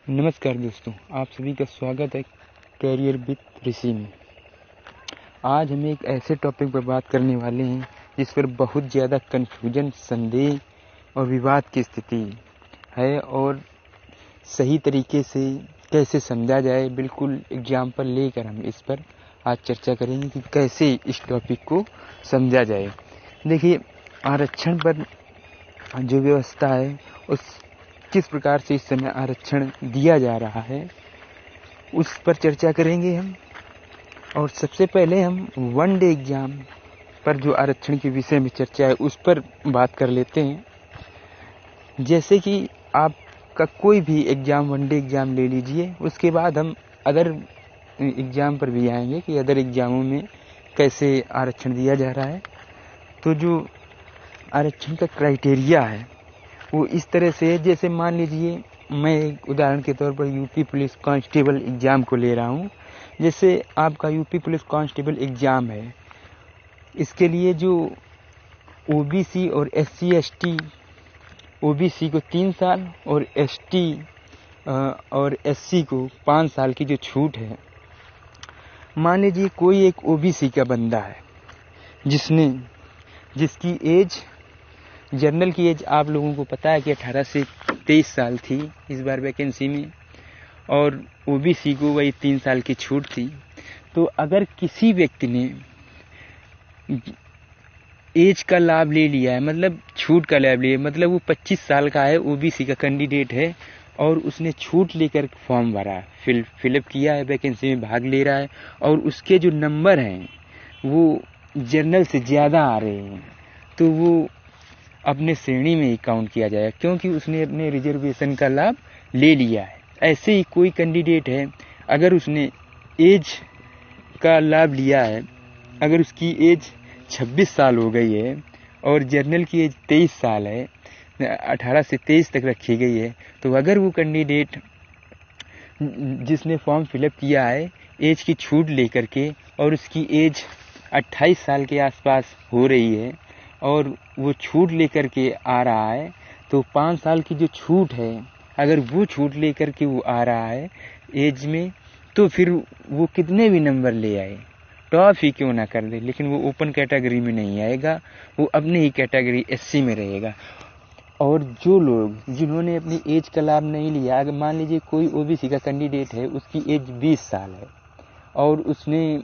नमस्कार दोस्तों, आप सभी का स्वागत है कैरियर विद ऋषि में। आज हम एक ऐसे टॉपिक पर बात करने वाले हैं जिस पर बहुत ज़्यादा कन्फ्यूजन, संदेह और विवाद की स्थिति है और सही तरीके से कैसे समझा जाए, बिल्कुल एग्जाम्पल लेकर हम इस पर आज चर्चा करेंगे कि कैसे इस टॉपिक को समझा जाए। देखिए, आरक्षण पर जो व्यवस्था है उस किस प्रकार से इस समय आरक्षण दिया जा रहा है उस पर चर्चा करेंगे हम। और सबसे पहले हम वन डे एग्ज़ाम पर जो आरक्षण के विषय में चर्चा है उस पर बात कर लेते हैं। जैसे कि आपका कोई भी एग्ज़ाम, वन डे एग्ज़ाम ले लीजिए, उसके बाद हम अदर एग्ज़ाम पर भी आएंगे कि अदर एग्ज़ामों में कैसे आरक्षण दिया जा रहा है। तो जो आरक्षण का क्राइटेरिया है वो इस तरह से है, जैसे मान लीजिए मैं एक उदाहरण के तौर पर यूपी पुलिस कांस्टेबल एग्ज़ाम को ले रहा हूँ। जैसे आपका यूपी पुलिस कांस्टेबल एग्ज़ाम है, इसके लिए जो ओबीसी और एससी एसटी, ओबीसी को 3 साल और एसटी और एससी को 5 साल की जो छूट है। मान लीजिए कोई एक ओबीसी का बंदा है जिसकी एज, जनरल की एज आप लोगों को पता है कि 18 से 23 साल थी इस बार वैकेंसी में, और ओबीसी को वही 3 साल की छूट थी। तो अगर किसी व्यक्ति ने एज का लाभ ले लिया है, मतलब छूट का लाभ लिया, मतलब वो 25 साल का है, ओबीसी का कैंडिडेट है और उसने छूट लेकर फॉर्म भरा, फिलअप किया है, वैकेंसी में भाग ले रहा है और उसके जो नंबर हैं वो जनरल से ज़्यादा आ रहे हैं, तो वो अपने श्रेणी में ही काउंट किया जाएगा, क्योंकि उसने अपने रिजर्वेशन का लाभ ले लिया है। ऐसे ही कोई कैंडिडेट है, अगर उसने एज का लाभ लिया है, अगर उसकी एज 26 साल हो गई है और जनरल की एज 23 साल है, 18 से 23 तक रखी गई है, तो अगर वो कैंडिडेट जिसने फॉर्म फिलअप किया है एज की छूट लेकर के और उसकी एज 28 साल के आसपास हो रही है और वो छूट लेकर के आ रहा है, तो 5 साल की जो छूट है, अगर वो छूट लेकर के वो आ रहा है एज में, तो फिर वो कितने भी नंबर ले आए, टॉप ही क्यों ना कर दे, लेकिन वो ओपन कैटेगरी में नहीं आएगा, वो अपनी ही कैटेगरी एससी में रहेगा। और जो लोग जिन्होंने अपनी एज का लाभ नहीं लिया, अगर मान लीजिए कोई ओबीसी का कैंडिडेट है, उसकी एज 20 साल है और उसने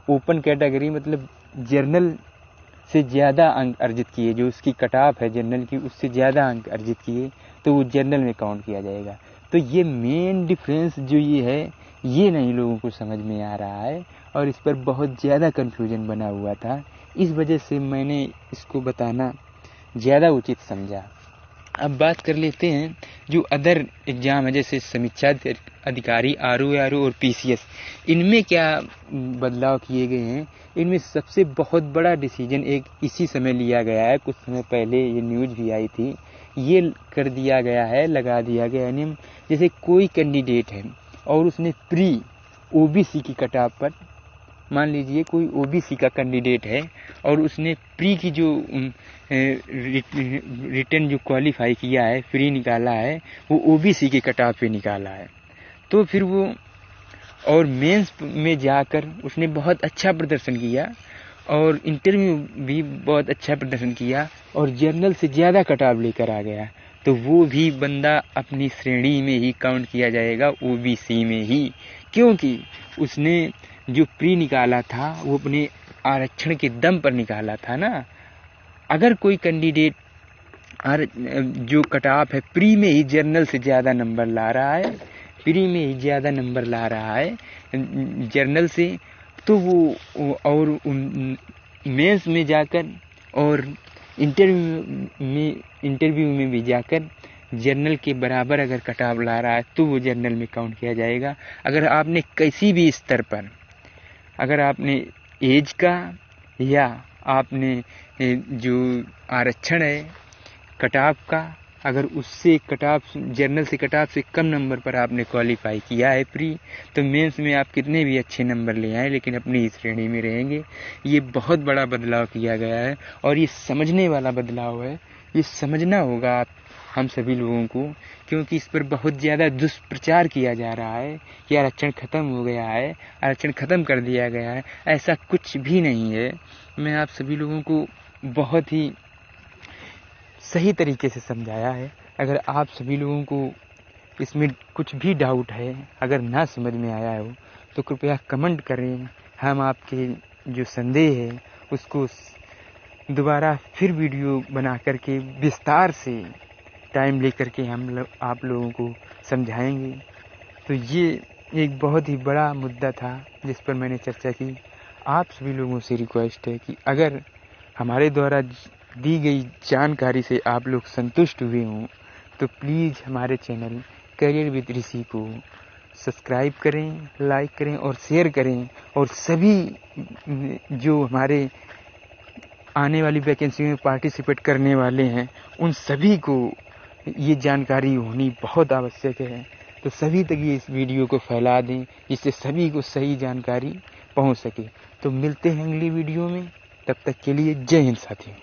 ओपन कैटेगरी मतलब जनरल से ज़्यादा अंक अर्जित किए, जो उसकी कट ऑफ है जनरल की उससे ज़्यादा अंक अर्जित किए, तो वो जनरल में काउंट किया जाएगा। तो ये मेन डिफरेंस जो ये है, ये नहीं लोगों को समझ में आ रहा है और इस पर बहुत ज़्यादा कन्फ्यूजन बना हुआ था। इस वजह से मैंने इसको बताना ज़्यादा उचित समझा। अब बात कर लेते हैं जो अदर एग्ज़ाम है, जैसे समीक्षा अधिकारी, आरओ और पीसीएस, इनमें क्या बदलाव किए गए हैं। इनमें सबसे बहुत बड़ा डिसीजन एक इसी समय लिया गया है, कुछ समय पहले ये न्यूज़ भी आई थी, ये कर दिया गया है, लगा दिया गया नियम। जैसे कोई कैंडिडेट है और उसने प्री ओबीसी की कट ऑफ पर, मान लीजिए कोई ओबीसी का कैंडिडेट है और उसने प्री की जो रिटर्न जो क्वालिफाई किया है, प्री निकाला है, वो ओबीसी के कट ऑफ पे निकाला है, तो फिर वो और मेंस में जाकर उसने बहुत अच्छा प्रदर्शन किया और इंटरव्यू भी बहुत अच्छा प्रदर्शन किया और जनरल से ज़्यादा कट ऑफ लेकर आ गया, तो वो भी बंदा अपनी श्रेणी में ही काउंट किया जाएगा, ओबीसी में ही, क्योंकि उसने जो प्री निकाला था वो अपने आरक्षण के दम पर निकाला था ना। अगर कोई कैंडिडेट जो कट ऑफ है प्री में ही जनरल से ज़्यादा नंबर ला रहा है, प्री में ही ज़्यादा नंबर ला रहा है जनरल से, तो वो और मेंस में जाकर और इंटरव्यू में भी जाकर जनरल के बराबर अगर कट ऑफ ला रहा है तो वो जनरल में काउंट किया जाएगा। अगर आपने किसी भी स्तर पर, अगर आपने एज का या आपने जो आरक्षण है कट ऑफ का, अगर उससे कट ऑफ, जनरल से कट ऑफ से कम नंबर पर आपने क्वालिफाई किया है प्री, तो मेंस में आप कितने भी अच्छे नंबर ले आए लेकिन अपनी ही श्रेणी में रहेंगे। ये बहुत बड़ा बदलाव किया गया है और ये समझने वाला बदलाव है, ये समझना होगा हम सभी लोगों को, क्योंकि इस पर बहुत ज़्यादा दुष्प्रचार किया जा रहा है कि आरक्षण ख़त्म हो गया है, आरक्षण ख़त्म कर दिया गया है। ऐसा कुछ भी नहीं है। मैं आप सभी लोगों को बहुत ही सही तरीके से समझाया है। अगर आप सभी लोगों को इसमें कुछ भी डाउट है, अगर ना समझ में आया हो, तो कृपया कमेंट करें। हम आपके जो संदेह है उसको दोबारा फिर वीडियो बना करके विस्तार से टाइम लेकर के आप लोगों को समझाएंगे। तो ये एक बहुत ही बड़ा मुद्दा था जिस पर मैंने चर्चा की। आप सभी लोगों से रिक्वेस्ट है कि अगर हमारे द्वारा दी गई जानकारी से आप लोग संतुष्ट हुए हों तो प्लीज़ हमारे चैनल करियर विद ऋषि को सब्सक्राइब करें, लाइक करें और शेयर करें। और सभी जो हमारे आने वाली वैकेंसी में पार्टिसिपेट करने वाले हैं उन सभी को ये जानकारी होनी बहुत आवश्यक है। तो सभी तक ये इस वीडियो को फैला दें जिससे सभी को सही जानकारी पहुंच सके। तो मिलते हैं अगली वीडियो में, तब तक के लिए जय हिंद साथियों।